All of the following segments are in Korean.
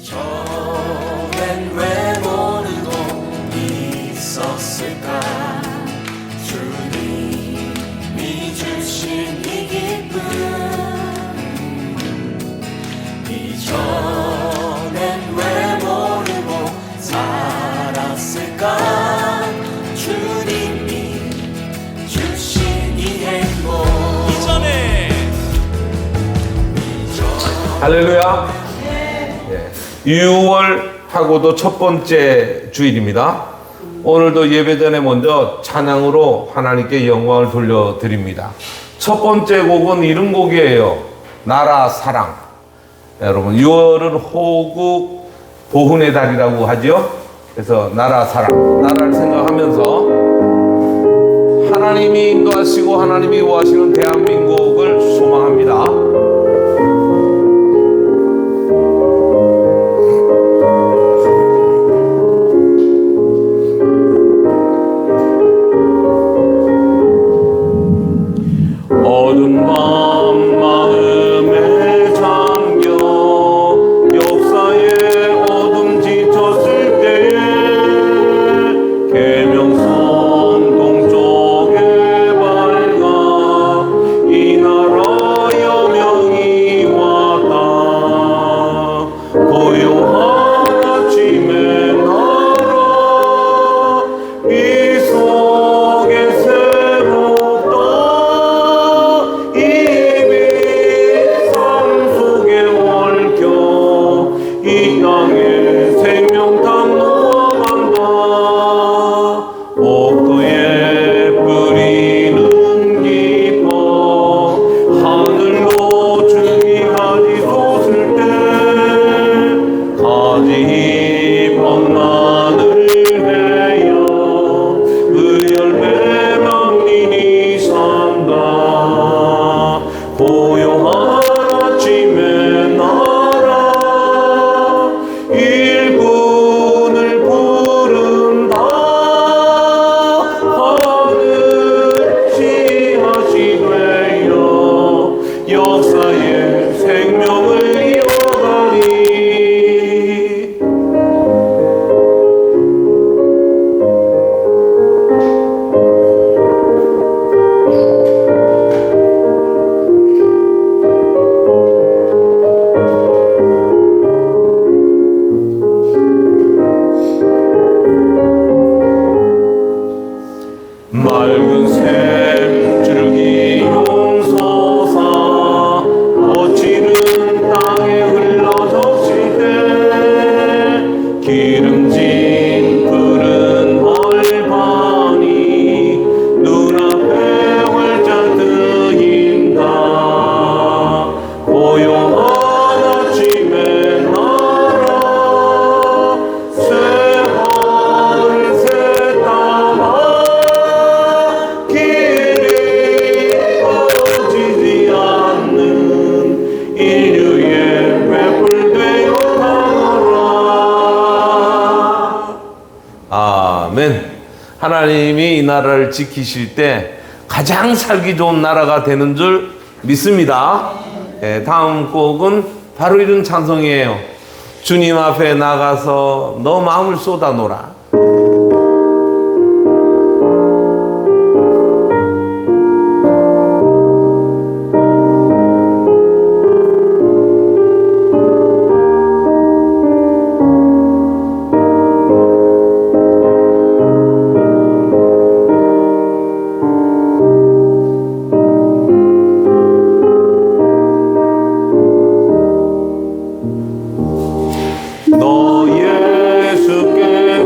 이전엔 왜 모르고 있었을까? 주님이 주신 이 기쁨, 이전엔 왜 모르고 살았을까? 주님이 주신 이 행복, 할렐루야. 6월하고도 첫 번째 주일입니다. 오늘도 예배 전에 먼저 찬양으로 하나님께 영광을 돌려드립니다. 첫 번째 곡은 이런 곡이에요. 나라 사랑. 여러분 6월은 호국 보훈의 달이라고 하죠. 그래서 나라 사랑, 나라를 생각하면서 하나님이 인도하시고 하나님이 구하시는 대한민국을 소망합니다. 어두운 밤 마음에 잠겨 역사의 어둠 지쳤을 때에 계명선 동쪽에 밝아 이 나라 여명이 왔다. 고요한 아침의 나라 이 속에 새롭다. 이 땅에 생명탄 녹아간다. 옥토에 뿌리는 깊어 하늘로 주기 가지 솟을 때 가지 뻔만을 헤어 그 열매 망린이 산다. 고요한 아침에 나라 일꾼을 부른다. 하늘이 다시 되어 역사의 생명을 이어가리. 맑은 샘줄기 용솟아 거칠은 땅에 흘러졌을 때 기름진 푸른 벌판이 눈앞에 활짝 트인다. 고요한 아침에 나라 새하늘 새 따라 인류의 횃불 되어 가노라. 아멘. 하나님이 이 나라를 지키실 때 가장 살기 좋은 나라가 되는 줄 믿습니다. 다음 곡은 바로 이런 찬송이에요. 주님 앞에 나가서 너 마음을 쏟아놓으라. 너 예수께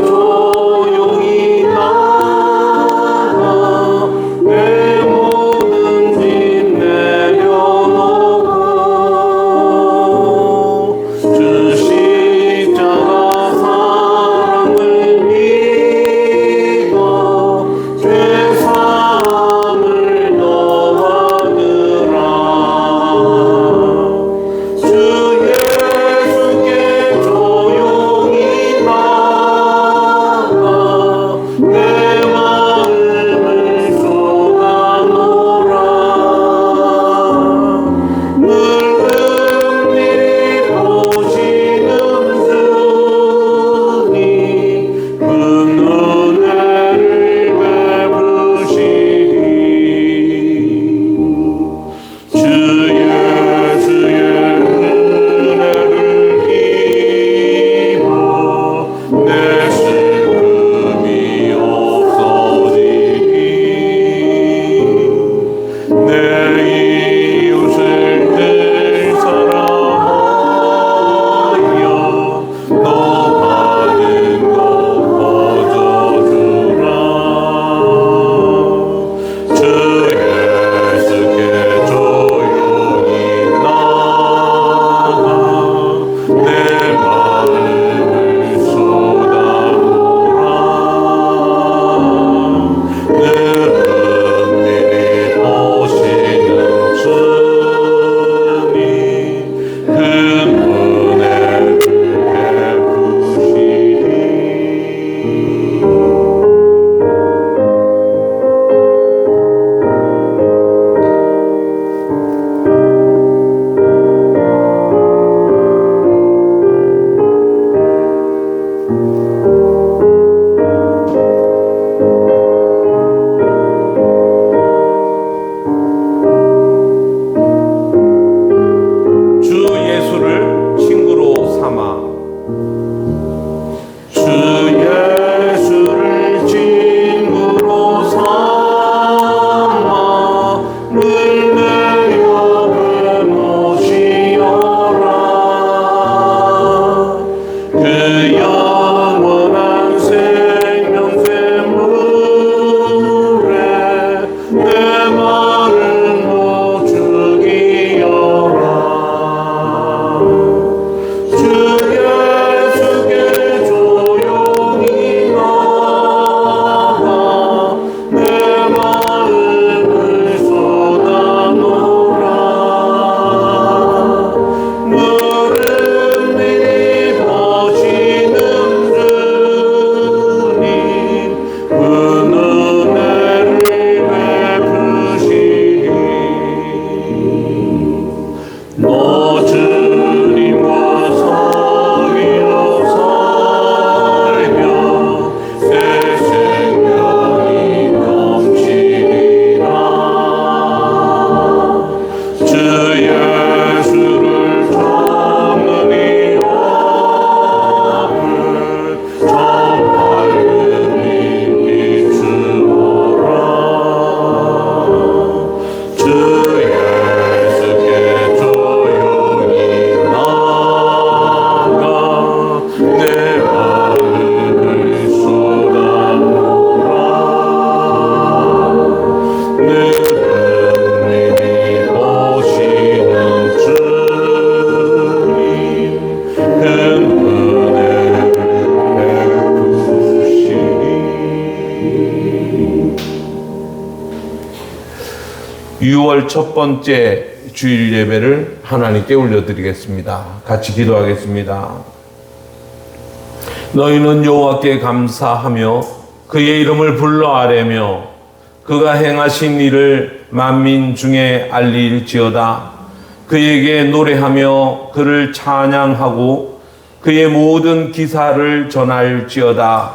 6월 첫 번째 주일 예배를 하나님께 올려드리겠습니다. 같이 기도하겠습니다. 너희는 여호와께 감사하며 그의 이름을 불러 아뢰며 그가 행하신 일을 만민 중에 알릴지어다. 그에게 노래하며 그를 찬양하고 그의 모든 기사를 전할지어다.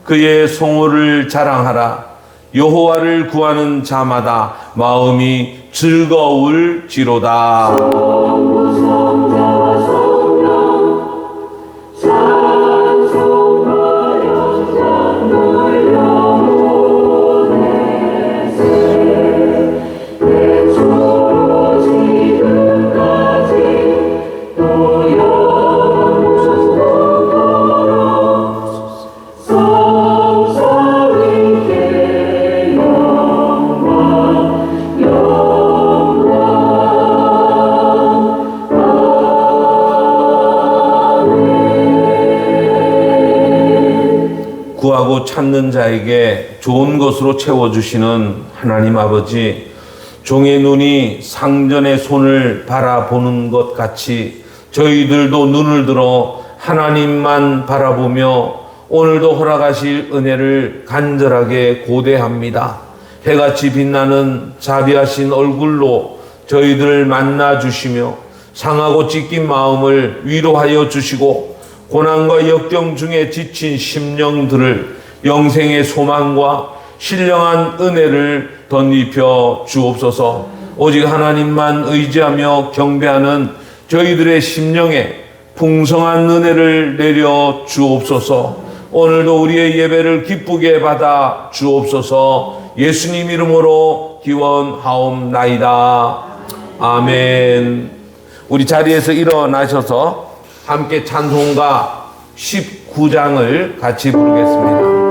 그의 성호를 자랑하라. 여호와를 구하는 자마다 마음이 즐거울지로다. 구하고 찾는 자에게 좋은 것으로 채워주시는 하나님 아버지, 종의 눈이 상전의 손을 바라보는 것 같이 저희들도 눈을 들어 하나님만 바라보며 오늘도 허락하실 은혜를 간절하게 고대합니다. 해같이 빛나는 자비하신 얼굴로 저희들을 만나주시며 상하고 찢긴 마음을 위로하여 주시고 고난과 역경 중에 지친 심령들을 영생의 소망과 신령한 은혜를 덧입혀 주옵소서. 오직 하나님만 의지하며 경배하는 저희들의 심령에 풍성한 은혜를 내려 주옵소서. 오늘도 우리의 예배를 기쁘게 받아 주옵소서. 예수님 이름으로 기원하옵나이다. 아멘. 우리 자리에서 일어나셔서 함께 찬송가 19장을 같이 부르겠습니다.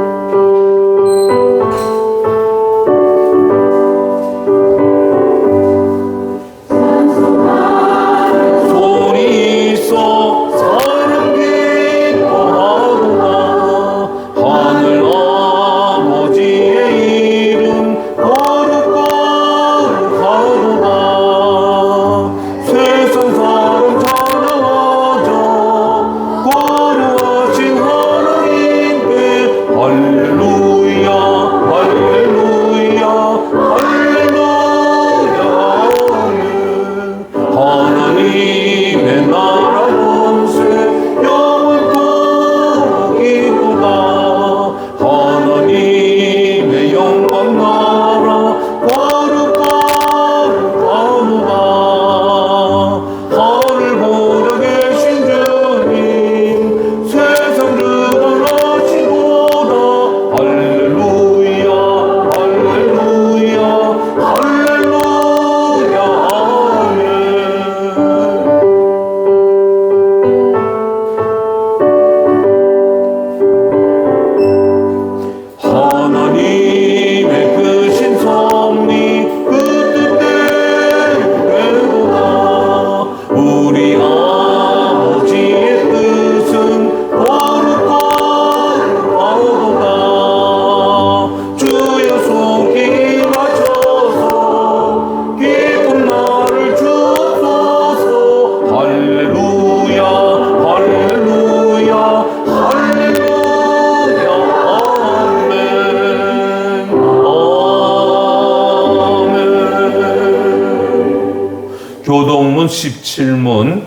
교동문 17문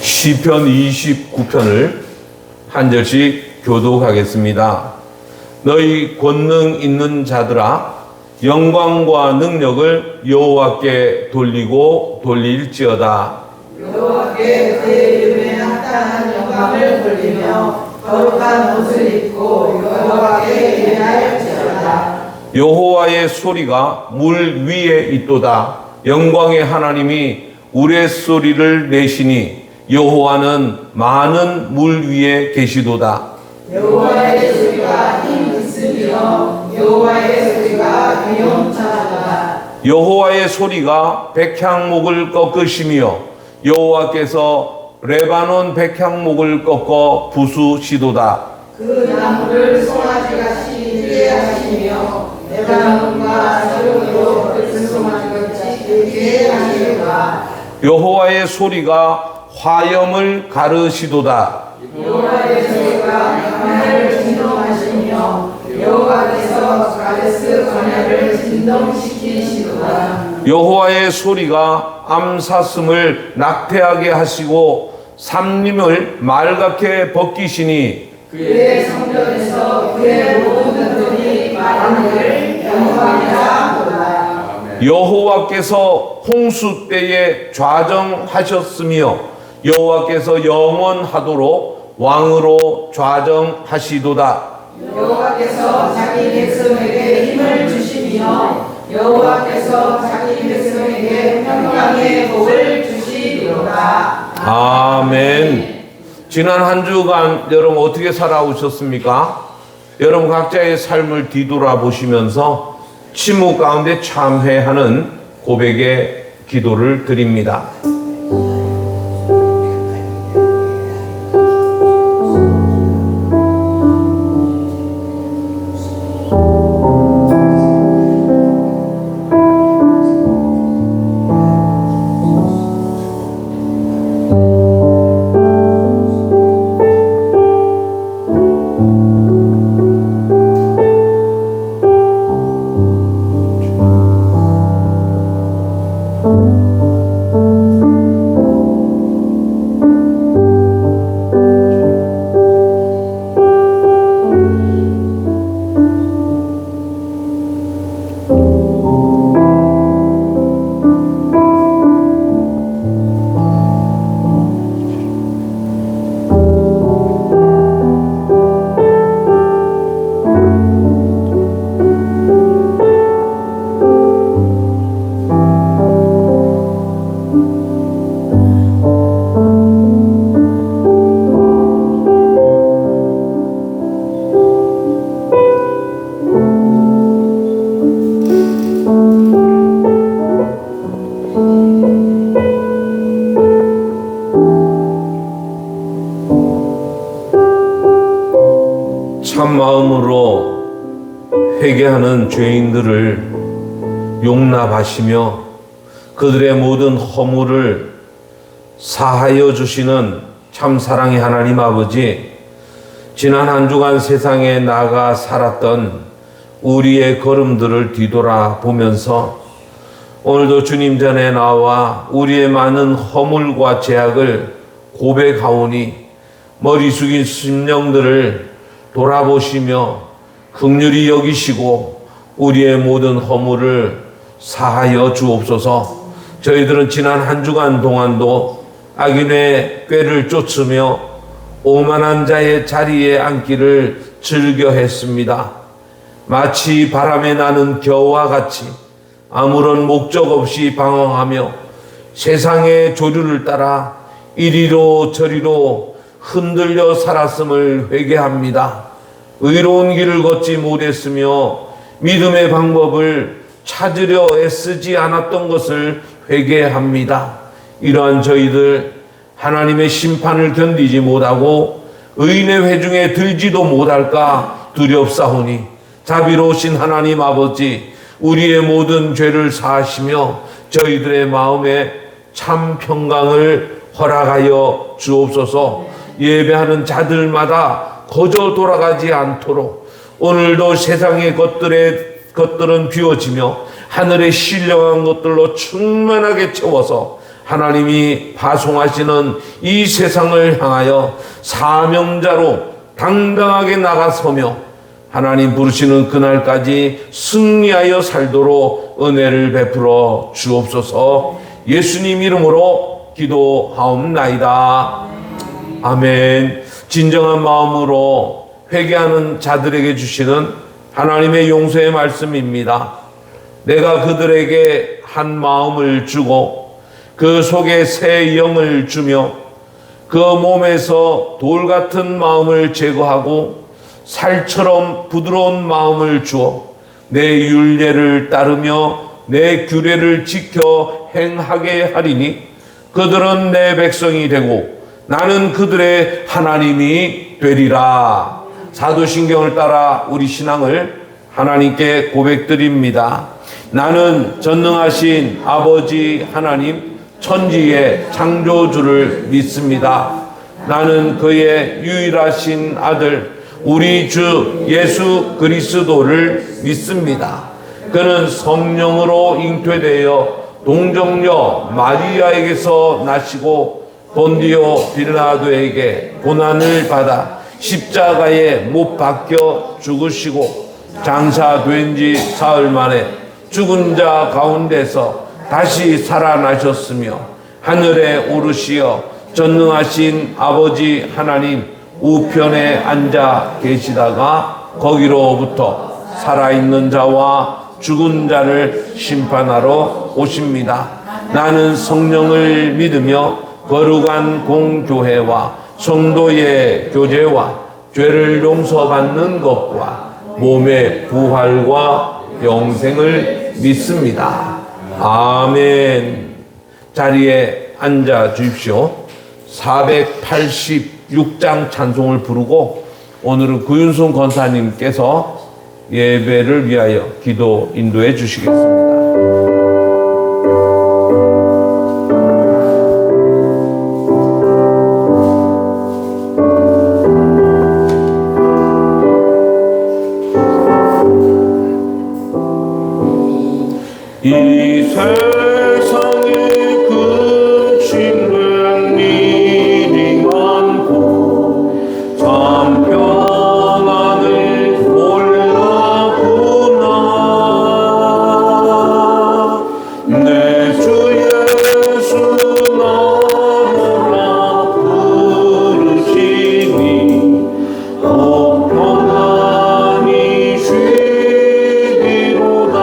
시편 29편을 한 절씩 교독하겠습니다. 너희 권능 있는 자들아 영광과 능력을 여호와께 돌리고 돌릴지어다. 여호와께 그의 이름에 합당한 영광을 돌리며 거룩한 옷을 입고 여호와께 예배할지어다. 여호와의 소리가 물 위에 있도다. 영광의 하나님이 우레소리를 내시니 여호와는 많은 물 위에 계시도다. 여호와의 소리가 힘 있으며 여호와의 소리가 위엄차도다. 여호와의 소리가 백향목을 꺾으시며 여호와께서 레바논 백향목을 꺾어 부수시도다. 그 나무를 송아지같이 찌게 하시며 대방과 사륙으로 불송한 것이 그게 아니라 여호와의 소리가 화염을 가르시도다. 여호와의 소리가 광야를 진동하시며 여호와께서 가데스 광야를 진동시키시도다. 여호와의 소리가 암사슴을 낙태하게 하시고 삼림을 맑게 벗기시니 그의 성전에서 그의 모든 들이 마음을 영광이라. 여호와께서 홍수 때에 좌정하셨으며 여호와께서 영원하도록 왕으로 좌정하시도다. 여호와께서 자기 백성에게 힘을 주시며 여호와께서 자기 백성에게 평강의 복을 주시리로다. 아멘. 지난 한 주간 여러분 어떻게 살아오셨습니까? 여러분 각자의 삶을 뒤돌아보시면서 침묵 가운데 참회하는 고백의 기도를 드립니다. 참 마음으로 회개하는 죄인들을 용납하시며 그들의 모든 허물을 사하여 주시는 참 사랑의 하나님 아버지, 지난 한 주간 세상에 나가 살았던 우리의 걸음들을 뒤돌아보면서 오늘도 주님 전에 나와 우리의 많은 허물과 죄악을 고백하오니 머리 숙인 심령들을 돌아보시며 긍휼히 여기시고 우리의 모든 허물을 사하여 주옵소서. 저희들은 지난 한 주간 동안도 악인의 꾀를 쫓으며 오만한 자의 자리에 앉기를 즐겨했습니다. 마치 바람에 나는 겨와 같이 아무런 목적 없이 방황하며 세상의 조류를 따라 이리로 저리로 흔들려 살았음을 회개합니다. 의로운 길을 걷지 못했으며 믿음의 방법을 찾으려 애쓰지 않았던 것을 회개합니다. 이러한 저희들 하나님의 심판을 견디지 못하고 의인의 회중에 들지도 못할까 두렵사오니 자비로우신 하나님 아버지, 우리의 모든 죄를 사하시며 저희들의 마음에 참 평강을 허락하여 주옵소서. 예배하는 자들마다 거저 돌아가지 않도록 오늘도 세상의 것들은 비워지며 하늘의 신령한 것들로 충만하게 채워서 하나님이 파송하시는 이 세상을 향하여 사명자로 당당하게 나가서며 하나님 부르시는 그날까지 승리하여 살도록 은혜를 베풀어 주옵소서. 예수님 이름으로 기도하옵나이다. 아멘. 진정한 마음으로 회개하는 자들에게 주시는 하나님의 용서의 말씀입니다. 내가 그들에게 한 마음을 주고 그 속에 새 영을 주며 그 몸에서 돌 같은 마음을 제거하고 살처럼 부드러운 마음을 주어 내 율례를 따르며 내 규례를 지켜 행하게 하리니 그들은 내 백성이 되고 나는 그들의 하나님이 되리라. 사도신경을 따라 우리 신앙을 하나님께 고백드립니다. 나는 전능하신 아버지 하나님, 천지의 창조주를 믿습니다. 나는 그의 유일하신 아들 우리 주 예수 그리스도를 믿습니다. 그는 성령으로 잉태되어 동정녀 마리아에게서 나시고 본디오 빌라도에게 고난을 받아 십자가에 못 박혀 죽으시고 장사된 지 사흘 만에 죽은 자 가운데서 다시 살아나셨으며 하늘에 오르시어 전능하신 아버지 하나님 우편에 앉아 계시다가 거기로부터 살아있는 자와 죽은 자를 심판하러 오십니다. 나는 성령을 믿으며 거룩한 공교회와 성도의 교제와 죄를 용서받는 것과 몸의 부활과 영생을 믿습니다. 아멘. 자리에 앉아 주십시오. 486장 찬송을 부르고 오늘은 구윤순 권사님께서 예배를 위하여 기도 인도해 주시겠습니다. 이 세상에 근심된 일이 많고 참 평안을 몰라구나. 내 주 예수 나무라 부르시니 꼭 평안히 쉬리로다.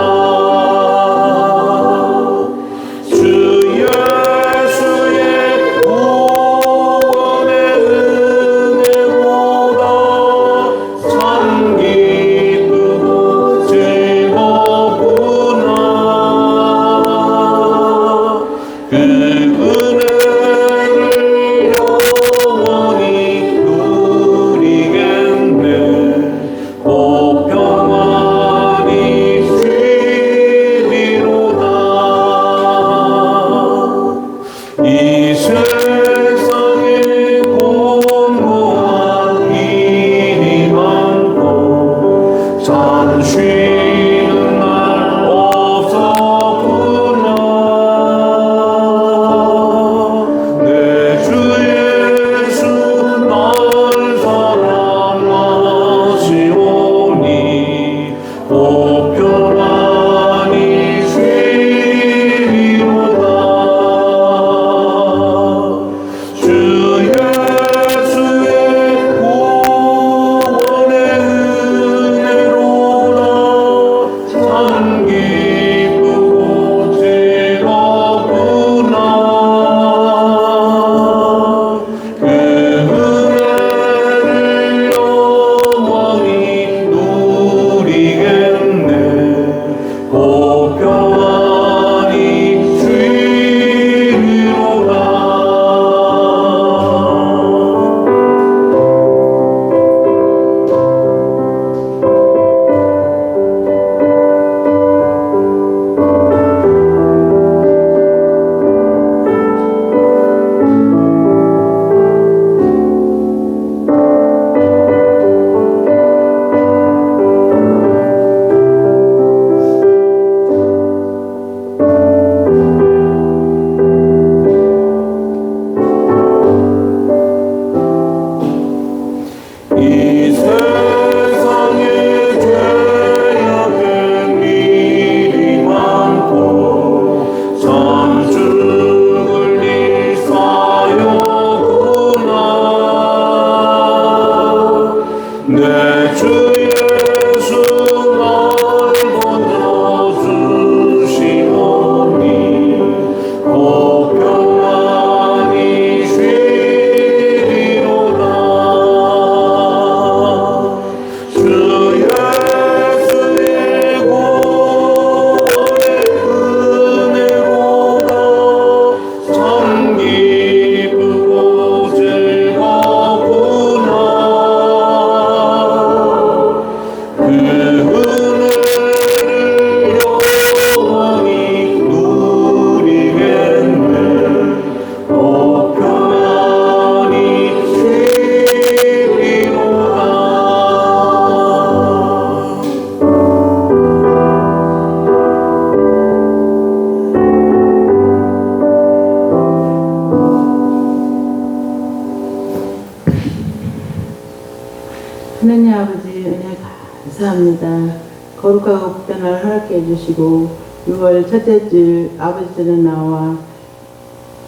하느님 아버지 은혜 감사합니다. 거룩하고 복된 날 허락해 주시고 6월 첫째 주 아버지들은 나와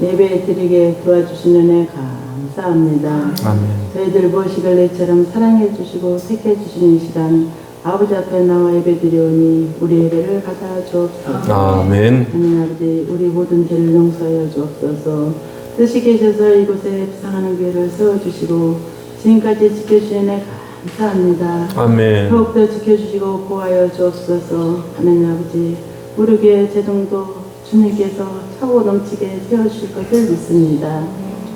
예배 드리게 도와주시는 은혜 감사합니다. 아멘. 저희들 무엇이걸 내처럼 사랑해 주시고 택해 주시는 이 시간 아버지 앞에 나와 예배 드리오니 우리 예배를 받아 주옵소서. 아멘. 하나님 아버지 우리 모든 죄를 용서하여 주옵소서. 뜻이 계셔서 이곳에 비상하는 교회를 세워주시고 지금까지 지켜주신 은혜 감사합니다. 아멘. 더욱더 지켜주시고 보호하여 주옵소서. 하나님 아버지 우리 교회 제동도 주님께서 차고 넘치게 세워주실 것을 믿습니다.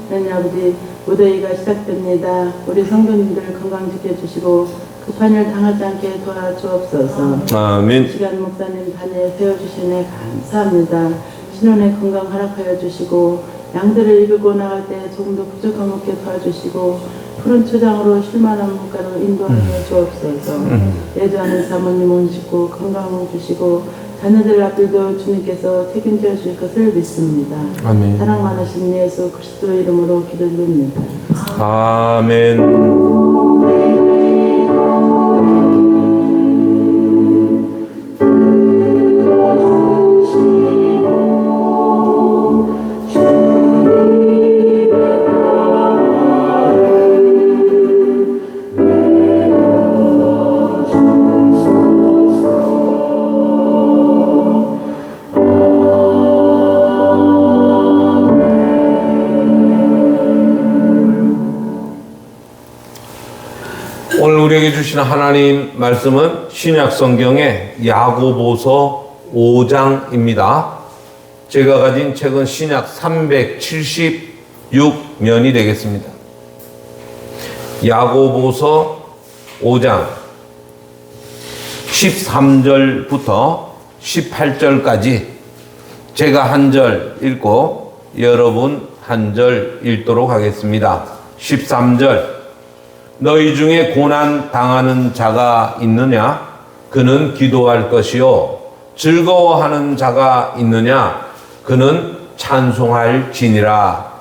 하나님 아버지 무더위가 시작됩니다. 우리 성도님들 건강 지켜주시고 급한 일 당하지 않게 도와주옵소서. 아멘. 시간 목사님 반에 세워주시네 감사합니다. 신혼의 건강 허락하여 주시고 양들을 이끌고 나갈 때 조금 더 부족함 없게 도와주시고 푸른 초장으로 쉴만한 물가로 인도하여 주옵소서. 예조하는 사모님 온식구 건강을 주시고 자녀들 앞들도 주님께서 책임져 주실 것을 믿습니다. 아멘. 사랑 많으신 예수 그리스도 이름으로 기도드립니다. 아멘. 오늘 우리에게 주시는 하나님 말씀은 신약 성경의 야고보서 5장입니다. 제가 가진 책은 신약 376면이 되겠습니다. 야고보서 5장 13절부터 18절까지 제가 한 절 읽고 여러분 한 절 읽도록 하겠습니다. 13절 너희 중에 고난 당하는 자가 있느냐? 그는 기도할 것이요. 즐거워하는 자가 있느냐? 그는 찬송할 지니라.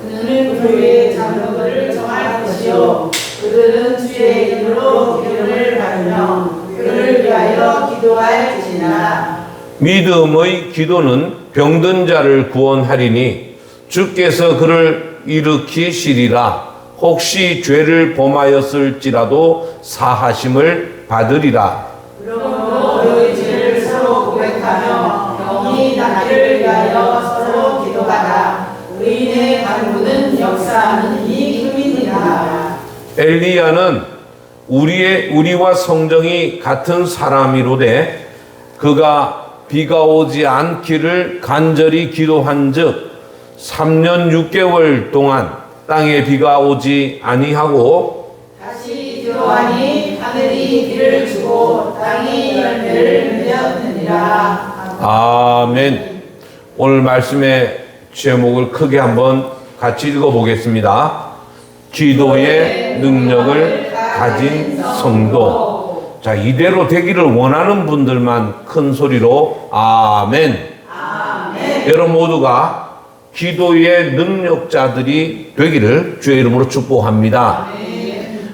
그는 교회의 장로들을 정할 것이요 그들은 주의 이름으로 기름을 받으며 그를 위하여 기도할지니라. 믿음의 기도는 병든 자를 구원하리니 주께서 그를 일으키시리라. 혹시 죄를 범하였을지라도 사하심을 받으리라. 그러므로 너희 죄를 서로 고백하며 영이 낫기를 위하여 서로 기도하라. 의인의 간구는 역사하는 이 힘이니라. 엘리야는 우리와 성정이 같은 사람이로되 그가 비가 오지 않기를 간절히 기도한즉 3년 6개월 동안 땅에 비가 오지 아니하고 다시 기도하니 하늘이 비를 주고 땅이 열매를 맺었느니라. 아멘. 오늘 말씀의 제목을 크게 한번 같이 읽어보겠습니다. 기도의 능력을 가진 성도. 자, 이대로 되기를 원하는 분들만 큰 소리로 아멘. 여러분 모두가 기도의 능력자들이 되기를 주의 이름으로 축복합니다.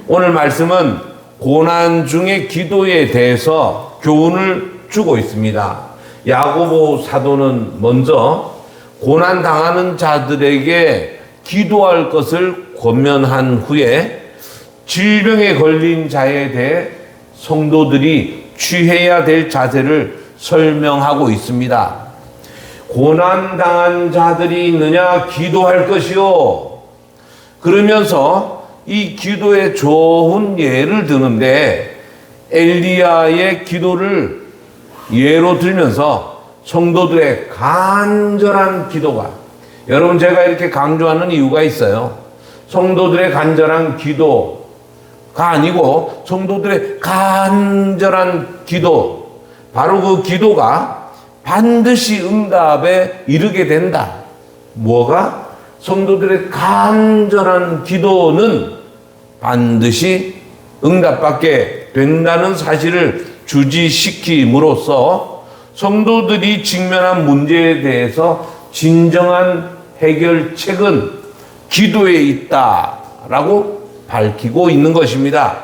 오늘 말씀은 고난 중의 기도에 대해서 교훈을 주고 있습니다. 야고보 사도는 먼저 고난 당하는 자들에게 기도할 것을 권면한 후에 질병에 걸린 자에 대해 성도들이 취해야 될 자세를 설명하고 있습니다. 고난당한 자들이 있느냐? 기도할 것이요. 그러면서 이 기도의 좋은 예를 드는데 엘리야의 기도를 예로 들면서 성도들의 간절한 기도가, 여러분 제가 이렇게 강조하는 이유가 있어요. 성도들의 간절한 기도가 아니고 성도들의 간절한 기도, 바로 그 기도가 반드시 응답에 이르게 된다. 뭐가? 성도들의 간절한 기도는 반드시 응답받게 된다는 사실을 주지시킴으로써 성도들이 직면한 문제에 대해서 진정한 해결책은 기도에 있다라고 밝히고 있는 것입니다.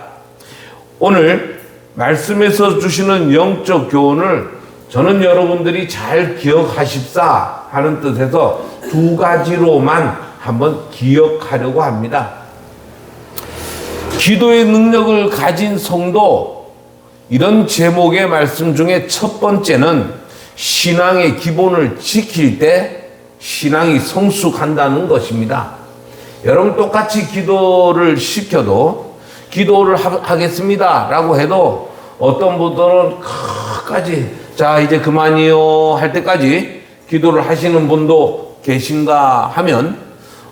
오늘 말씀에서 주시는 영적 교훈을 저는 여러분들이 잘 기억하십사 하는 뜻에서 두 가지로만 한번 기억하려고 합니다. 기도의 능력을 가진 성도, 이런 제목의 말씀 중에 첫 번째는 신앙의 기본을 지킬 때 신앙이 성숙한다는 것입니다. 여러분 똑같이 기도를 시켜도 기도를 하겠습니다 라고 해도 어떤 분들은 끝까지 자 이제 그만이요 할 때까지 기도를 하시는 분도 계신가 하면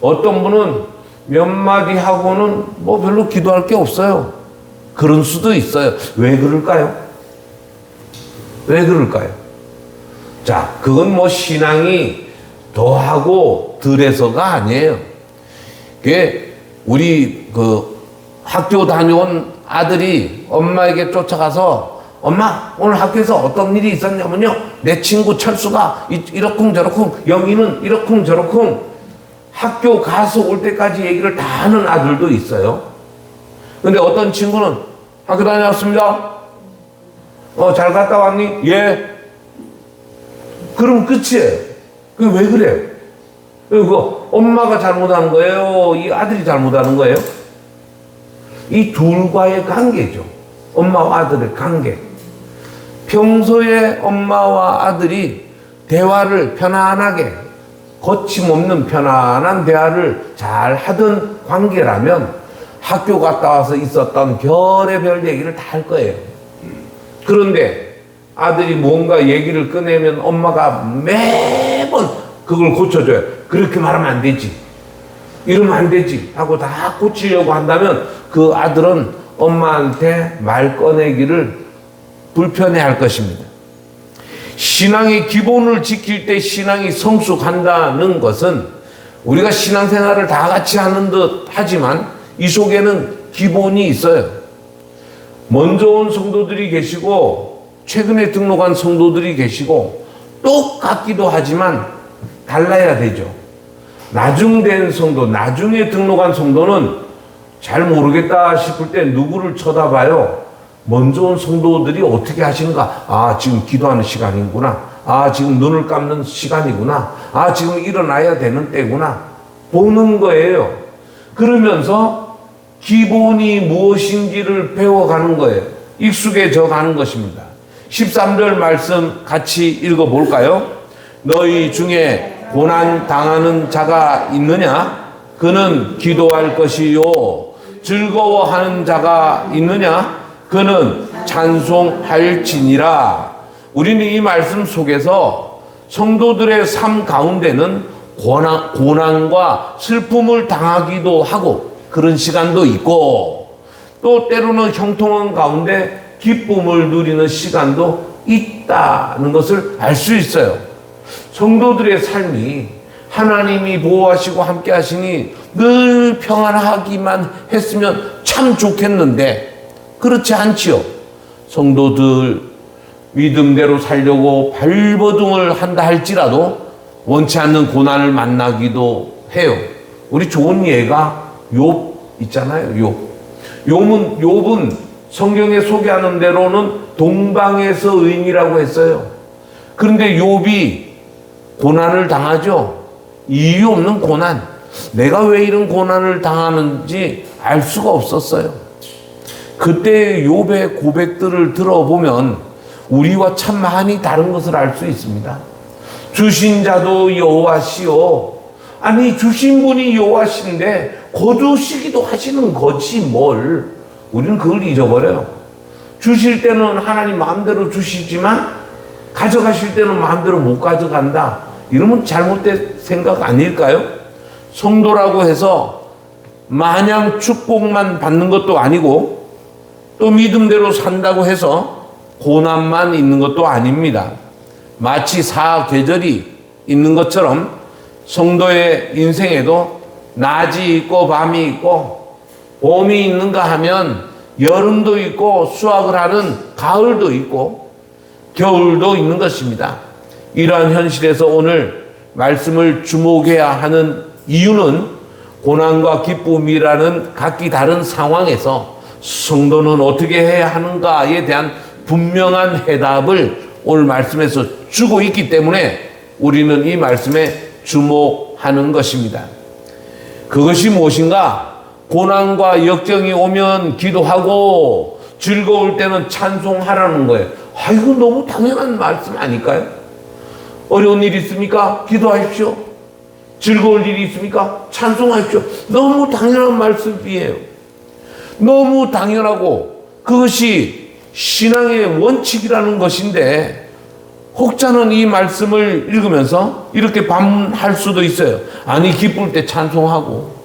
어떤 분은 몇 마디 하고는 뭐 별로 기도할 게 없어요. 그런 수도 있어요. 왜 그럴까요? 왜 그럴까요? 자, 그건 뭐 신앙이 더하고 덜해서가 아니에요. 그게 우리 학교 다녀온 아들이 엄마에게 쫓아가서 엄마 오늘 학교에서 어떤 일이 있었냐면요 내 친구 철수가 이러쿵저러쿵 영희는 이러쿵저러쿵 학교 가서 올 때까지 얘기를 다 하는 아들도 있어요. 근데 어떤 친구는 학교 다녀왔습니다. 잘 갔다 왔니? 예. 그럼 끝이에요. 그게 왜 그래요? 그리고 엄마가 잘못한 거예요? 이 아들이 잘못하는 거예요? 이 둘과의 관계죠. 엄마와 아들의 관계. 평소에 엄마와 아들이 대화를 편안하게 거침없는 편안한 대화를 잘 하던 관계라면 학교 갔다 와서 있었던 별의별 얘기를 다 할 거예요. 그런데 아들이 뭔가 얘기를 꺼내면 엄마가 매번 그걸 고쳐줘요. 그렇게 말하면 안 되지. 이러면 안 되지. 하고 다 고치려고 한다면 그 아들은 엄마한테 말 꺼내기를 불편해 할 것입니다. 신앙의 기본을 지킬 때 신앙이 성숙한다는 것은 우리가 신앙생활을 다 같이 하는 듯 하지만 이 속에는 기본이 있어요. 먼저 온 성도들이 계시고 최근에 등록한 성도들이 계시고 똑같기도 하지만 달라야 되죠. 나중된 성도, 나중에 등록한 성도는 잘 모르겠다 싶을 때 누구를 쳐다봐요? 먼저 온 성도들이 어떻게 하시는가? 아, 지금 기도하는 시간이구나. 아, 지금 눈을 감는 시간이구나. 아, 지금 일어나야 되는 때구나. 보는 거예요. 그러면서 기본이 무엇인지를 배워가는 거예요. 익숙해져 가는 것입니다. 13절 말씀 같이 읽어볼까요? 너희 중에 고난 당하는 자가 있느냐? 그는 기도할 것이요. 즐거워하는 자가 있느냐? 그는 찬송할지니라. 우리는 이 말씀 속에서 성도들의 삶 가운데는 고난과 슬픔을 당하기도 하고 그런 시간도 있고 또 때로는 형통한 가운데 기쁨을 누리는 시간도 있다는 것을 알 수 있어요. 성도들의 삶이 하나님이 보호하시고 함께 하시니 늘 평안하기만 했으면 참 좋겠는데 그렇지 않지요. 성도들 믿음대로 살려고 발버둥을 한다 할지라도 원치 않는 고난을 만나기도 해요. 우리 좋은 예가 욥 있잖아요. 욥은 성경에 소개하는 대로는 동방에서 의인이라고 했어요. 그런데 욥이 고난을 당하죠. 이유 없는 고난. 내가 왜 이런 고난을 당하는지 알 수가 없었어요. 그때 욥의 고백들을 들어보면 우리와 참 많이 다른 것을 알 수 있습니다. 주신 자도 여호와시오. 아니 주신 분이 여호와신데 거두시기도 하시는 거지 뭘. 우리는 그걸 잊어버려요. 주실 때는 하나님 마음대로 주시지만 가져가실 때는 마음대로 못 가져간다. 이러면 잘못된 생각 아닐까요? 성도라고 해서 마냥 축복만 받는 것도 아니고 또 믿음대로 산다고 해서 고난만 있는 것도 아닙니다. 마치 사계절이 있는 것처럼 성도의 인생에도 낮이 있고 밤이 있고 봄이 있는가 하면 여름도 있고 수확을 하는 가을도 있고 겨울도 있는 것입니다. 이러한 현실에서 오늘 말씀을 주목해야 하는 이유는 고난과 기쁨이라는 각기 다른 상황에서 성도는 어떻게 해야 하는가에 대한 분명한 해답을 오늘 말씀에서 주고 있기 때문에 우리는 이 말씀에 주목하는 것입니다. 그것이 무엇인가? 고난과 역경이 오면 기도하고 즐거울 때는 찬송하라는 거예요. 이거 너무 당연한 말씀 아닐까요? 어려운 일이 있습니까? 기도하십시오. 즐거울 일이 있습니까? 찬송하십시오. 너무 당연한 말씀이에요. 너무 당연하고 그것이 신앙의 원칙이라는 것인데 혹자는 이 말씀을 읽으면서 이렇게 반문할 수도 있어요. 아니, 기쁠 때 찬송하고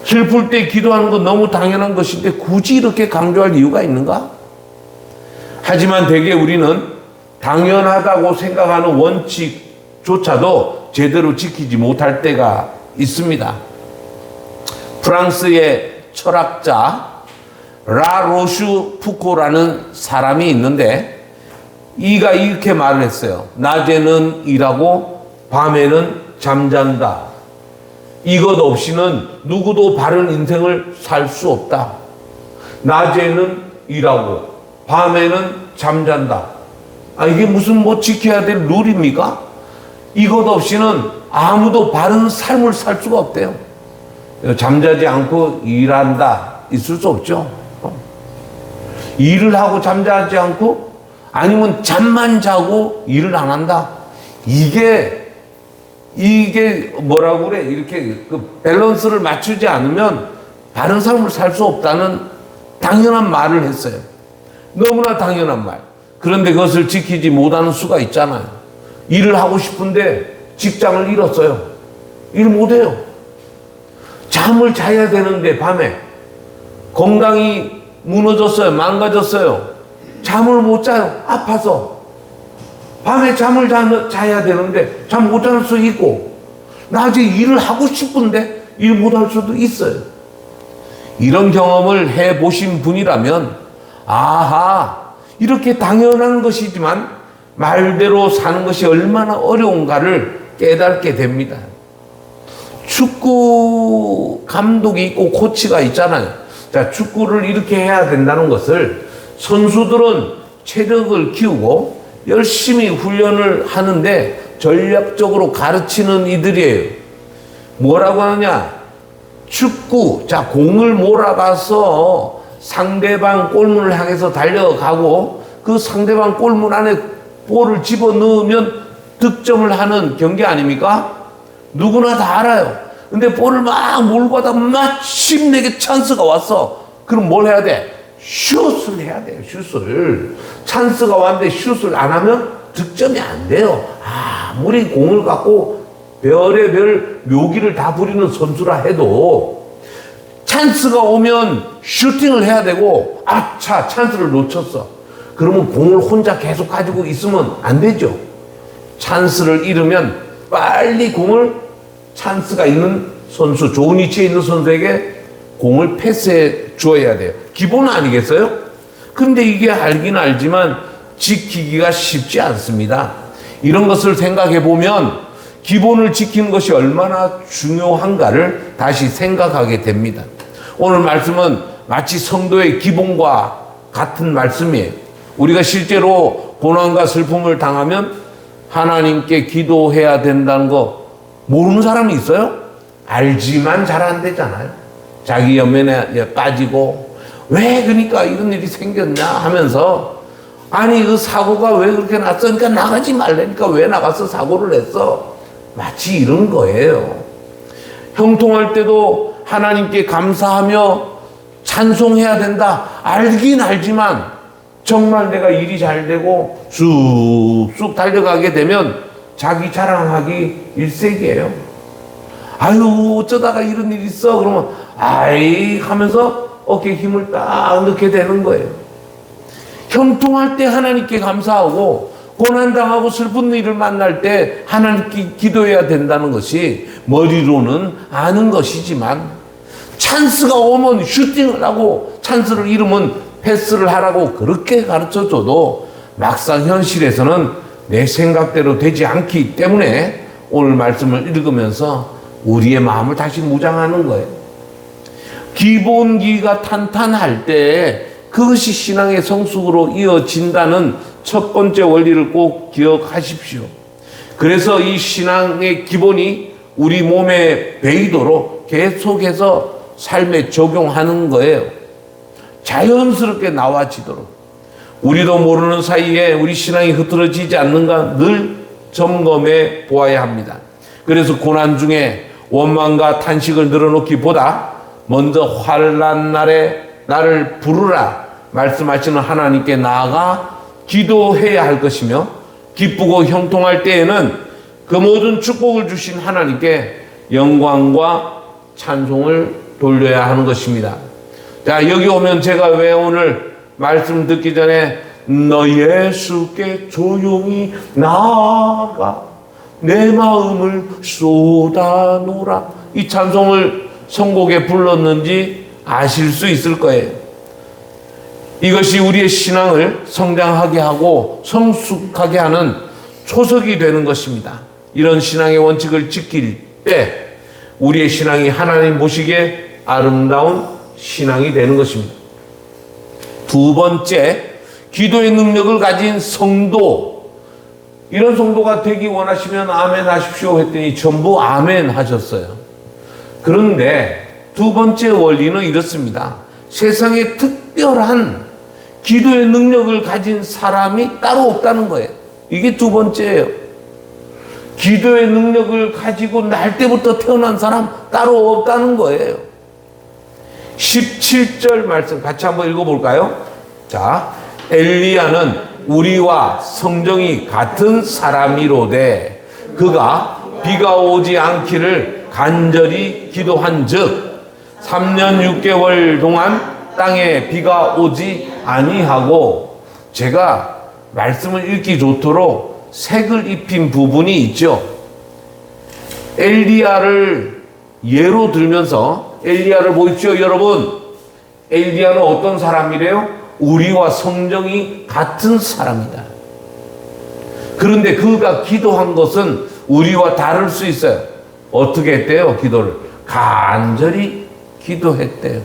슬플 때 기도하는 건 너무 당연한 것인데 굳이 이렇게 강조할 이유가 있는가? 하지만 대개 우리는 당연하다고 생각하는 원칙조차도 제대로 지키지 못할 때가 있습니다. 프랑스의 철학자 라로슈 푸코라는 사람이 있는데 이가 이렇게 말을 했어요. 낮에는 일하고 밤에는 잠잔다. 이것 없이는 누구도 바른 인생을 살 수 없다. 낮에는 일하고 밤에는 잠잔다. 이게 무슨 지켜야 될 룰입니까? 이것 없이는 아무도 바른 삶을 살 수가 없대요. 잠자지 않고 일한다. 있을 수 없죠. 일을 하고 잠자지 않고 아니면 잠만 자고 일을 안 한다. 이게 뭐라고 그래? 이렇게 그 밸런스를 맞추지 않으면 바른 삶을 살 수 없다는 당연한 말을 했어요. 너무나 당연한 말. 그런데 그것을 지키지 못하는 수가 있잖아요. 일을 하고 싶은데 직장을 잃었어요. 일 못해요. 잠을 자야 되는데 밤에 건강이 무너졌어요. 망가졌어요. 잠을 못 자요. 아파서. 밤에 잠을 자야 되는데 잠 못 잘 수 있고 낮에 일을 하고 싶은데 일 못 할 수도 있어요. 이런 경험을 해보신 분이라면 아하, 이렇게 당연한 것이지만 말대로 사는 것이 얼마나 어려운가를 깨닫게 됩니다. 축구 감독이 있고 코치가 있잖아요. 자, 축구를 이렇게 해야 된다는 것을 선수들은 체력을 키우고 열심히 훈련을 하는데 전략적으로 가르치는 이들이에요. 뭐라고 하느냐? 축구, 자, 공을 몰아가서 상대방 골문을 향해서 달려가고 그 상대방 골문 안에 볼을 집어넣으면 득점을 하는 경기 아닙니까? 누구나 다 알아요. 근데 볼을 막 몰고 가다 마침 내게 찬스가 왔어. 그럼 뭘 해야 돼? 슛을 해야 돼요. 슛을. 찬스가 왔는데 슛을 안 하면 득점이 안 돼요. 아무리 공을 갖고 별의별 묘기를 다 부리는 선수라 해도 찬스가 오면 슈팅을 해야 되고 아차, 찬스를 놓쳤어. 그러면 공을 혼자 계속 가지고 있으면 안 되죠. 찬스를 잃으면 빨리 공을 찬스가 있는 선수, 좋은 위치에 있는 선수에게 공을 패스해 주어야 돼요. 기본 아니겠어요? 근데 이게 알긴 알지만 지키기가 쉽지 않습니다. 이런 것을 생각해 보면 기본을 지키는 것이 얼마나 중요한가를 다시 생각하게 됩니다. 오늘 말씀은 마치 성도의 기본과 같은 말씀이에요. 우리가 실제로 고난과 슬픔을 당하면 하나님께 기도해야 된다는 거 모르는 사람이 있어요? 알지만 잘 안 되잖아요. 자기 연면에 빠지고 왜 그러니까 이런 일이 생겼냐 하면서 아니 그 사고가 왜 그렇게 났어? 그러니까 나가지 말라니까 왜 나가서 사고를 했어? 마치 이런 거예요. 형통할 때도 하나님께 감사하며 찬송해야 된다. 알긴 알지만 정말 내가 일이 잘 되고 쑥쑥 달려가게 되면 자기 자랑하기 일색이에요. 아유 어쩌다가 이런 일이 있어. 그러면 아이 하면서 어깨에 힘을 딱 넣게 되는 거예요. 형통할 때 하나님께 감사하고 고난당하고 슬픈 일을 만날 때 하나님께 기도해야 된다는 것이 머리로는 아는 것이지만 찬스가 오면 슈팅을 하고 찬스를 잃으면 패스를 하라고 그렇게 가르쳐줘도 막상 현실에서는 내 생각대로 되지 않기 때문에 오늘 말씀을 읽으면서 우리의 마음을 다시 무장하는 거예요. 기본기가 탄탄할 때 그것이 신앙의 성숙으로 이어진다는 첫 번째 원리를 꼭 기억하십시오. 그래서 이 신앙의 기본이 우리 몸에 배이도록 계속해서 삶에 적용하는 거예요. 자연스럽게 나와지도록. 우리도 모르는 사이에 우리 신앙이 흐트러지지 않는가 늘 점검해 보아야 합니다. 그래서 고난 중에 원망과 탄식을 늘어놓기보다 먼저 환난 날에 나를 부르라 말씀하시는 하나님께 나아가 기도해야 할 것이며, 기쁘고 형통할 때에는 그 모든 축복을 주신 하나님께 영광과 찬송을 돌려야 하는 것입니다. 자, 여기 오면 제가 왜 오늘 말씀 듣기 전에 너 예수께 조용히 나아가 내 마음을 쏟아놓으라 이 찬송을 선곡에 불렀는지 아실 수 있을 거예요. 이것이 우리의 신앙을 성장하게 하고 성숙하게 하는 초석이 되는 것입니다. 이런 신앙의 원칙을 지킬 때 우리의 신앙이 하나님 보시기에 아름다운 신앙이 되는 것입니다. 두 번째, 기도의 능력을 가진 성도. 이런 성도가 되기 원하시면 아멘 하십시오 했더니 전부 아멘 하셨어요. 그런데 두 번째 원리는 이렇습니다. 세상에 특별한 기도의 능력을 가진 사람이 따로 없다는 거예요. 이게 두 번째예요. 기도의 능력을 가지고 날 때부터 태어난 사람 따로 없다는 거예요. 17절 말씀 같이 한번 읽어볼까요? 자, 엘리야는 우리와 성정이 같은 사람이로되 그가 비가 오지 않기를 간절히 기도한 즉 3년 6개월 동안 땅에 비가 오지 아니하고, 제가 말씀을 읽기 좋도록 색을 입힌 부분이 있죠. 엘리야를 예로 들면서 엘리야를 보십시오. 여러분, 엘리야는 어떤 사람이래요? 우리와 성정이 같은 사람이다. 그런데 그가 기도한 것은 우리와 다를 수 있어요. 어떻게 했대요? 기도를 간절히 기도했대요.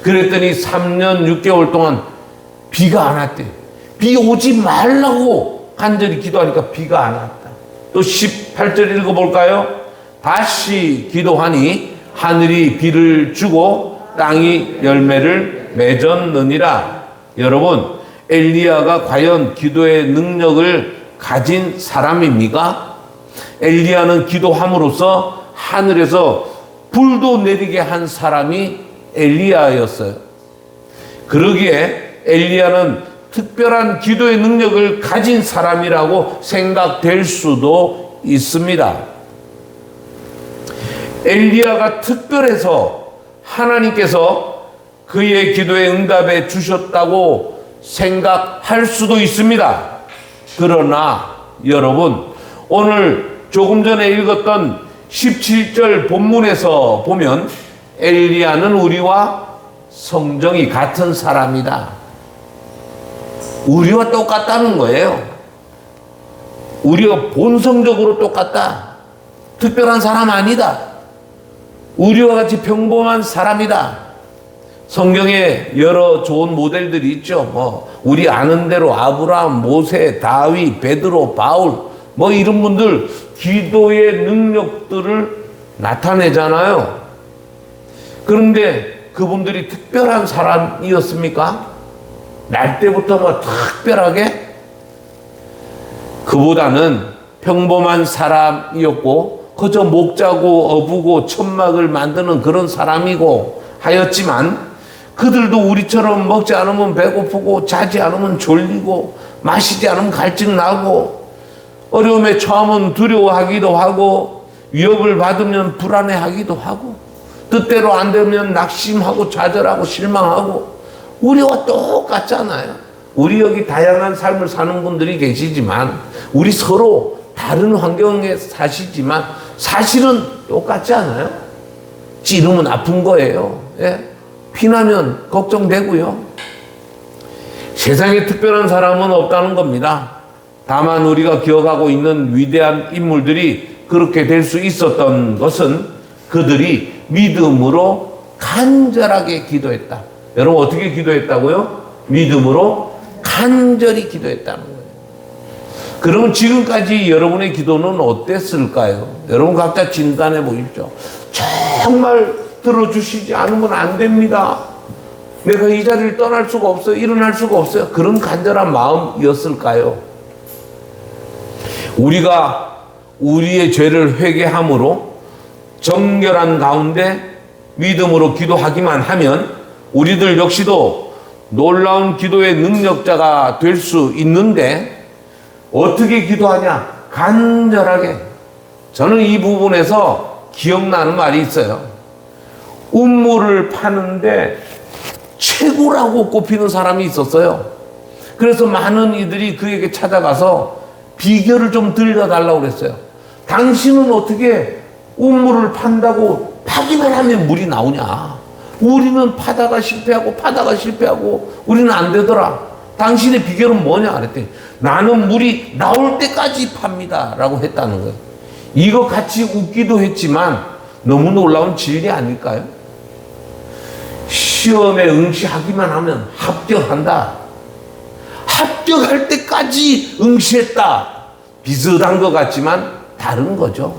그랬더니 3년 6개월 동안 비가 안 왔대요. 비 오지 말라고 간절히 기도하니까 비가 안 왔다. 또 18절 읽어볼까요? 다시 기도하니 하늘이 비를 주고 땅이 열매를 맺었느니라. 여러분, 엘리야가 과연 기도의 능력을 가진 사람입니까? 엘리야는 기도함으로써 하늘에서 불도 내리게 한 사람이 엘리야였어요. 그러기에 엘리야는 특별한 기도의 능력을 가진 사람이라고 생각될 수도 있습니다. 엘리야가 특별해서 하나님께서 그의 기도에 응답해 주셨다고 생각할 수도 있습니다. 그러나 여러분, 오늘 조금 전에 읽었던 17절 본문에서 보면 엘리야는 우리와 성정이 같은 사람이다. 우리와 똑같다는 거예요. 우리가 본성적으로 똑같다. 특별한 사람 아니다. 우리와 같이 평범한 사람이다. 성경에 여러 좋은 모델들이 있죠. 우리 아는 대로 아브라함, 모세, 다윗, 베드로, 바울, 이런 분들 기도의 능력들을 나타내잖아요. 그런데 그분들이 특별한 사람이었습니까? 날 때부터 특별하게? 그보다는 평범한 사람이었고 그저 목자고 어부고 천막을 만드는 그런 사람이고 하였지만, 그들도 우리처럼 먹지 않으면 배고프고 자지 않으면 졸리고 마시지 않으면 갈증 나고 어려움에 처하면 두려워하기도 하고 위협을 받으면 불안해하기도 하고 뜻대로 안 되면 낙심하고 좌절하고 실망하고 우리와 똑같잖아요. 우리 여기 다양한 삶을 사는 분들이 계시지만 우리 서로 다른 환경에 사시지만 사실은 똑같지 않아요? 찌르면 아픈 거예요. 예? 피나면 걱정되고요. 세상에 특별한 사람은 없다는 겁니다. 다만 우리가 기억하고 있는 위대한 인물들이 그렇게 될 수 있었던 것은 그들이 믿음으로 간절하게 기도했다. 여러분 어떻게 기도했다고요? 믿음으로 간절히 기도했다는 거예요. 그러면 지금까지 여러분의 기도는 어땠을까요? 여러분 각자 진단해 보십시오. 정말 들어주시지 않으면 안 됩니다. 내가 이 자리를 떠날 수가 없어요. 일어날 수가 없어요. 그런 간절한 마음이었을까요? 우리가 우리의 죄를 회개함으로 정결한 가운데 믿음으로 기도하기만 하면 우리들 역시도 놀라운 기도의 능력자가 될 수 있는데 어떻게 기도하냐? 간절하게. 저는 이 부분에서 기억나는 말이 있어요. 운물을 파는데 최고라고 꼽히는 사람이 있었어요. 그래서 많은 이들이 그에게 찾아가서 비결을 좀 들려달라고 그랬어요. 당신은 어떻게 운물을 판다고 파기만 하면 물이 나오냐? 우리는 파다가 실패하고 우리는 안 되더라. 당신의 비결은 뭐냐? 그랬더니 나는 물이 나올 때까지 팝니다 라고 했다는 거예요. 이거 같이 웃기도 했지만 너무 놀라운 진리 아닐까요? 시험에 응시하기만 하면 합격한다. 합격할 때까지 응시했다. 비슷한 것 같지만 다른 거죠.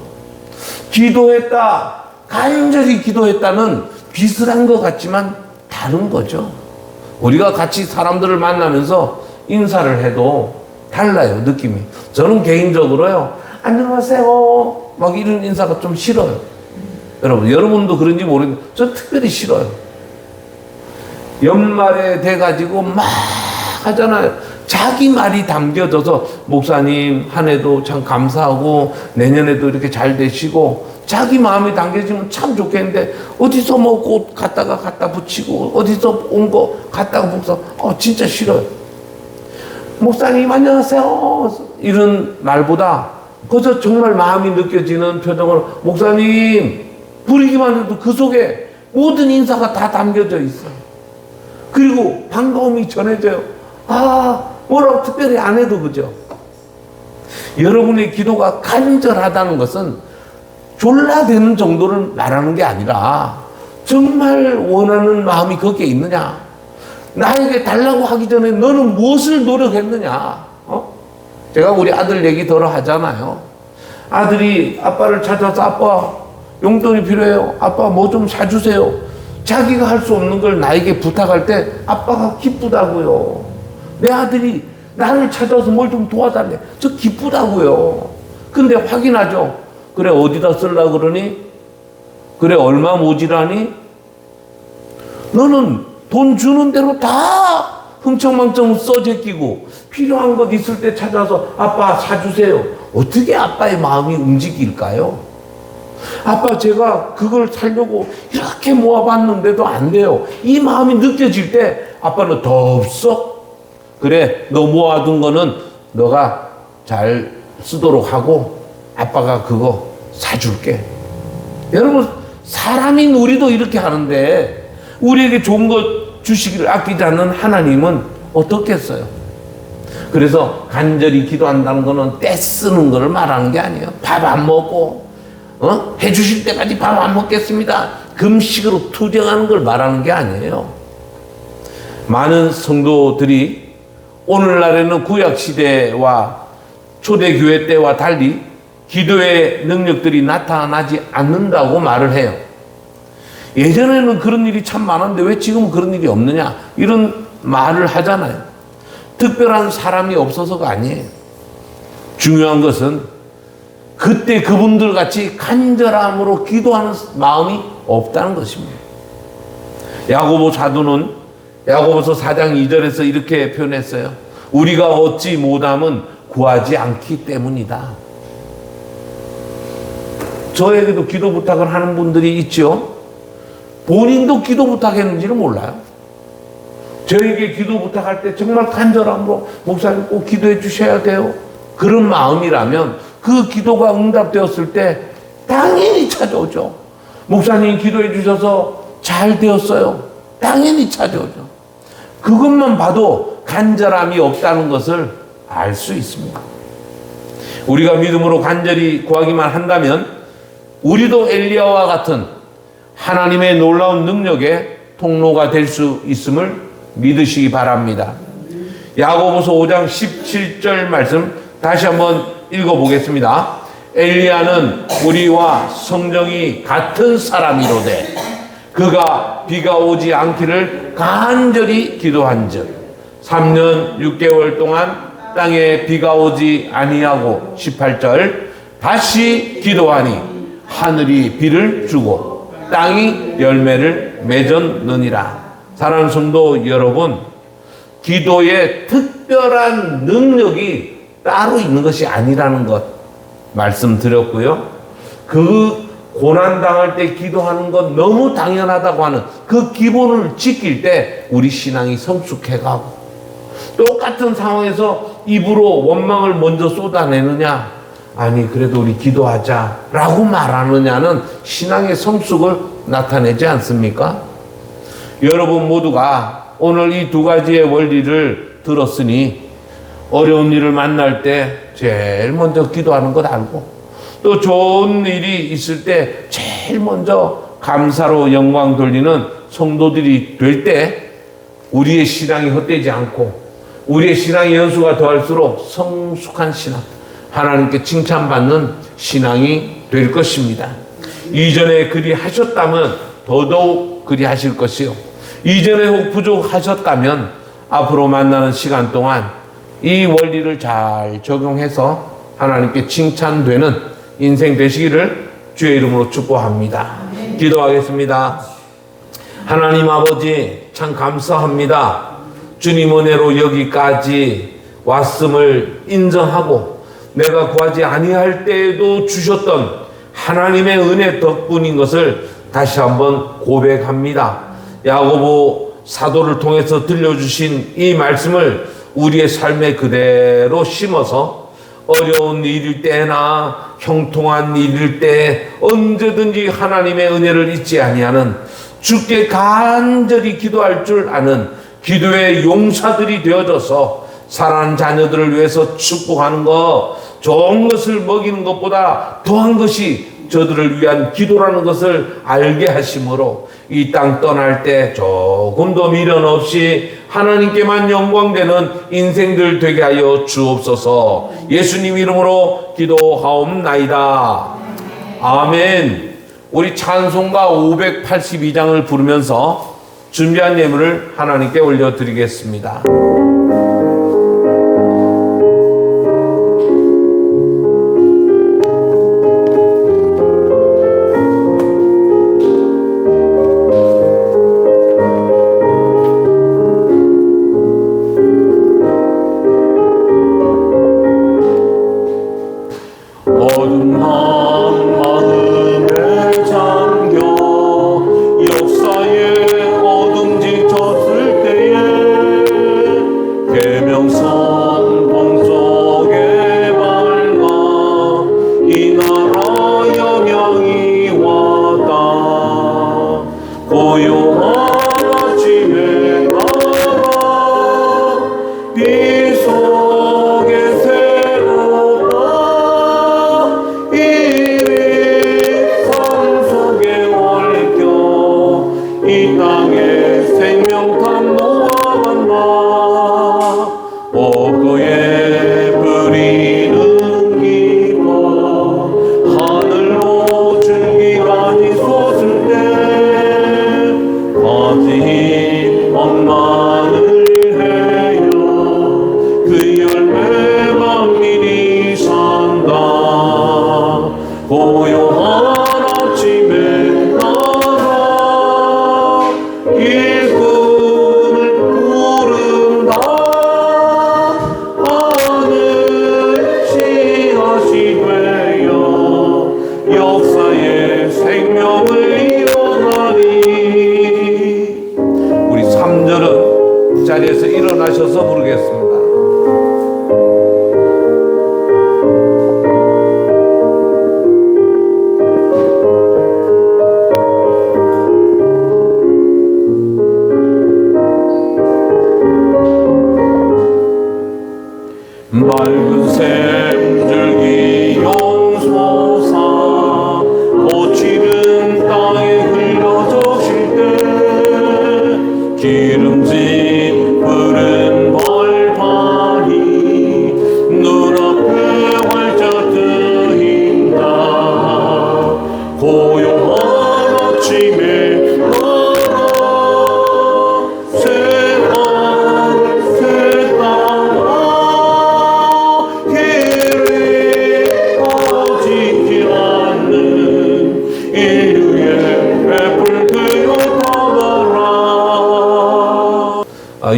기도했다. 간절히 기도했다는 비슷한 것 같지만 다른 거죠. 우리가 같이 사람들을 만나면서 인사를 해도 달라요, 느낌이. 저는 개인적으로요, 안녕하세요 막 이런 인사가 좀 싫어요. 여러분도 그런지 모르겠는데 전 특별히 싫어요. 연말에 돼가지고 막 하잖아요. 자기 말이 담겨져서 목사님 한 해도 참 감사하고 내년에도 이렇게 잘 되시고 자기 마음이 담겨지면 참 좋겠는데 어디서 뭐 꽃 갖다 붙이고 어디서 온 거 갖다가 붙여 진짜 싫어요. 목사님 안녕하세요 이런 말보다 그저 정말 마음이 느껴지는 표정으로 목사님 부르기만 해도 그 속에 모든 인사가 다 담겨져 있어요. 그리고 반가움이 전해져요. 뭐라고 특별히 안 해도 그죠? 여러분의 기도가 간절하다는 것은 졸라대는 정도를 말하는 게 아니라 정말 원하는 마음이 거기에 있느냐? 나에게 달라고 하기 전에 너는 무엇을 노력했느냐? 제가 우리 아들 얘기 덜어 하잖아요. 아들이 아빠를 찾아서 아빠 용돈이 필요해요. 아빠 뭐 좀 사주세요. 자기가 할 수 없는 걸 나에게 부탁할 때 아빠가 기쁘다고요. 내 아들이 나를 찾아서 뭘 좀 도와달래. 저 기쁘다고요. 근데 확인하죠. 그래 어디다 쓰려고 그러니? 그래 얼마 모지라니? 너는 돈 주는 대로 다 흥청망청 써제끼고 필요한 것 있을 때 찾아서 아빠 사주세요. 어떻게 아빠의 마음이 움직일까요? 아빠 제가 그걸 살려고 이렇게 모아봤는데도 안 돼요. 이 마음이 느껴질 때 아빠는 더 없어? 그래 너 모아둔 거는 너가 잘 쓰도록 하고 아빠가 그거 사줄게. 여러분 사람인 우리도 이렇게 하는데 우리에게 좋은 것 주시기를 아끼지 않는 하나님은 어떻겠어요? 그래서 간절히 기도한다는 거는 떼쓰는 거를 말하는 게 아니에요. 밥 안 먹고 해주실 때까지 밥 안 먹겠습니다. 금식으로 투정하는 걸 말하는 게 아니에요. 많은 성도들이 오늘날에는 구약시대와 초대교회 때와 달리 기도의 능력들이 나타나지 않는다고 말을 해요. 예전에는 그런 일이 참 많았는데 왜 지금은 그런 일이 없느냐 이런 말을 하잖아요. 특별한 사람이 없어서가 아니에요. 중요한 것은 그때 그분들 같이 간절함으로 기도하는 마음이 없다는 것입니다. 야고보 사도는 야고보서 4장 2절에서 이렇게 표현했어요. 우리가 얻지 못함은 구하지 않기 때문이다. 저에게도 기도 부탁을 하는 분들이 있죠. 본인도 기도 부탁했는지는 몰라요. 저에게 기도 부탁할 때 정말 간절함으로 목사님 꼭 기도해 주셔야 돼요. 그런 마음이라면 그 기도가 응답되었을 때 당연히 찾아오죠. 목사님 기도해 주셔서 잘 되었어요. 당연히 찾아오죠. 그것만 봐도 간절함이 없다는 것을 알 수 있습니다. 우리가 믿음으로 간절히 구하기만 한다면 우리도 엘리야와 같은 하나님의 놀라운 능력의 통로가 될 수 있음을 믿으시기 바랍니다. 야고보서 5장 17절 말씀 다시 한번 읽어보겠습니다. 엘리야는 우리와 성정이 같은 사람이로되 그가 비가 오지 않기를 간절히 기도한즉 3년 6개월 동안 땅에 비가 오지 아니하고 18절 다시 기도하니 하늘이 비를 주고 땅이 열매를 맺었느니라. 사랑하는 성도 여러분, 기도에 특별한 능력이 따로 있는 것이 아니라는 것 말씀드렸고요. 그 고난당할 때 기도하는 건 너무 당연하다고 하는 그 기본을 지킬 때 우리 신앙이 성숙해가고, 똑같은 상황에서 입으로 원망을 먼저 쏟아내느냐, 아니 그래도 우리 기도하자 라고 말하느냐는 신앙의 성숙을 나타내지 않습니까? 여러분 모두가 오늘 이 두 가지의 원리를 들었으니 어려운 일을 만날 때 제일 먼저 기도하는 것 알고, 또 좋은 일이 있을 때 제일 먼저 감사로 영광 돌리는 성도들이 될 때 우리의 신앙이 헛되지 않고 우리의 신앙의 연수가 더할수록 성숙한 신앙, 하나님께 칭찬받는 신앙이 될 것입니다. 이전에 그리 하셨다면 더더욱 그리 하실 것이요, 이전에 혹 부족하셨다면 앞으로 만나는 시간 동안 이 원리를 잘 적용해서 하나님께 칭찬되는 인생 되시기를 주의 이름으로 축복합니다. 기도하겠습니다. 하나님 아버지, 참 감사합니다. 주님 은혜로 여기까지 왔음을 인정하고 내가 구하지 아니할 때에도 주셨던 하나님의 은혜 덕분인 것을 다시 한번 고백합니다. 야고보 사도를 통해서 들려주신 이 말씀을 우리의 삶에 그대로 심어서 어려운 일일 때나 형통한 일일 때 언제든지 하나님의 은혜를 잊지 아니하는, 주께 간절히 기도할 줄 아는 기도의 용사들이 되어져서 사랑하는 자녀들을 위해서 축복하는 것, 좋은 것을 먹이는 것보다 더한 것이 저들을 위한 기도라는 것을 알게 하심으로 이 땅 떠날 때 조금도 미련 없이 하나님께만 영광되는 인생들 되게 하여 주옵소서. 예수님 이름으로 기도하옵나이다. 아멘. 우리 찬송가 582장을 부르면서 준비한 예물을 하나님께 올려드리겠습니다.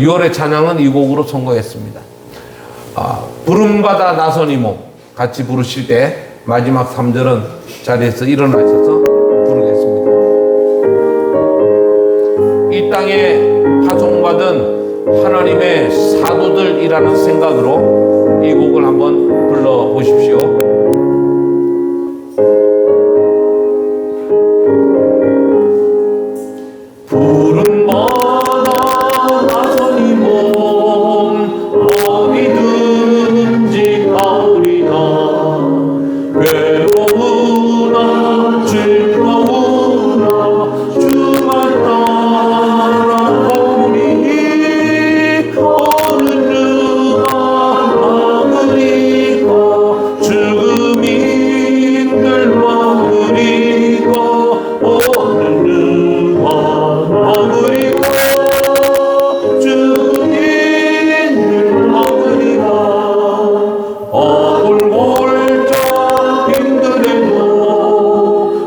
6월의 찬양은 이 곡으로 선곡했습니다. 부름받아 나선 이몸 같이 부르실 때 마지막 3절은 자리에서 일어나셔서 부르겠습니다. 이 땅에 파송받은 하나님의 사도들이라는 생각으로 이 곡을 한번 불러보십시오. 부름받아 나선 이 몸 어디든지 가오리다. 외로우나 즐거우나 주만 따라오리니 어느 누가 막으리까. 죽음이 늘 막으리까. 어느 누가 막으리까. 죽음이 늘 막으리까. 골골자 힘들에도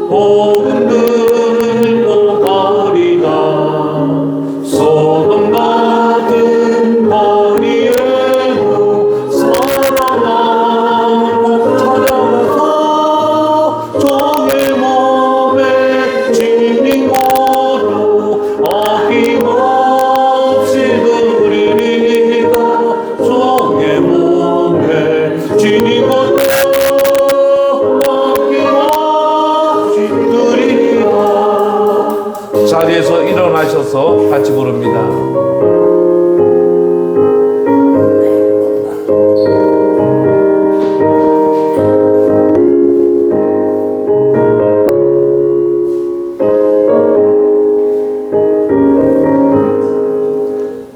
복음들도 가리다. 소돔 같은 거리에도 사랑하고 찾아가서 종의 몸에 지닌 것도 아낌없이 드리리다. 종의 몸에 지닌 것도 아낌없이 드리리다. 자리에서 일어나셔서 같이 부릅니다.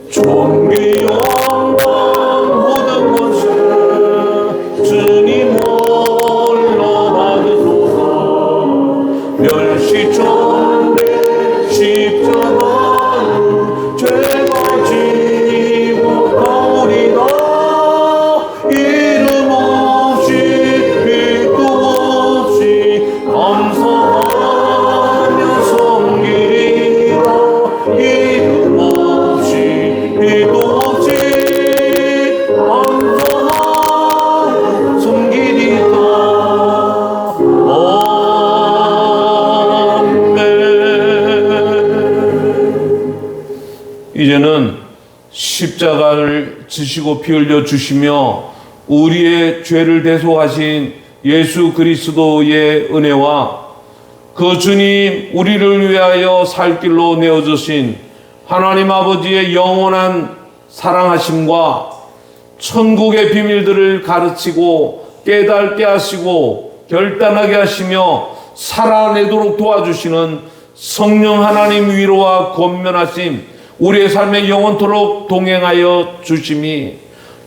존귀 영광 모든 것을 주님 홀로 받으소서. 멸시존대 십자가로 죄가 지고 가오리다. 이름 없이 빛도 없이 감사하며 섬기리라. 이름 없이 빛도 없이 감사하며 섬기리라. 아멘. 이제는 십자가를 지시고 피 흘려 주시며 우리의 죄를 대속하신 예수 그리스도의 은혜와 그 주님 우리를 위하여 살 길로 내어주신 하나님 아버지의 영원한 사랑하심과 천국의 비밀들을 가르치고 깨닫게 하시고 결단하게 하시며 살아내도록 도와주시는 성령 하나님 위로와 권면하심 우리의 삶에 영원토록 동행하여 주심이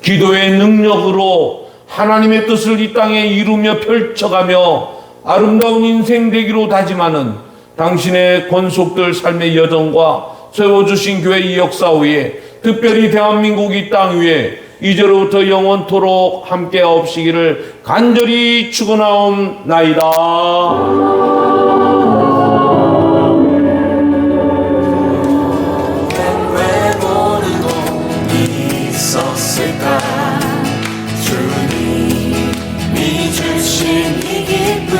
기도의 능력으로 하나님의 뜻을 이 땅에 이루며 펼쳐가며 아름다운 인생 되기로 다짐하는 당신의 권속들 삶의 여정과 세워주신 교회 이 역사 위에 특별히 대한민국 이 땅 위에 이제로부터 영원토록 함께하옵시기를 간절히 축원하옵나이다. 왜 모르고 있었을까. 주님이 주신 이 기쁨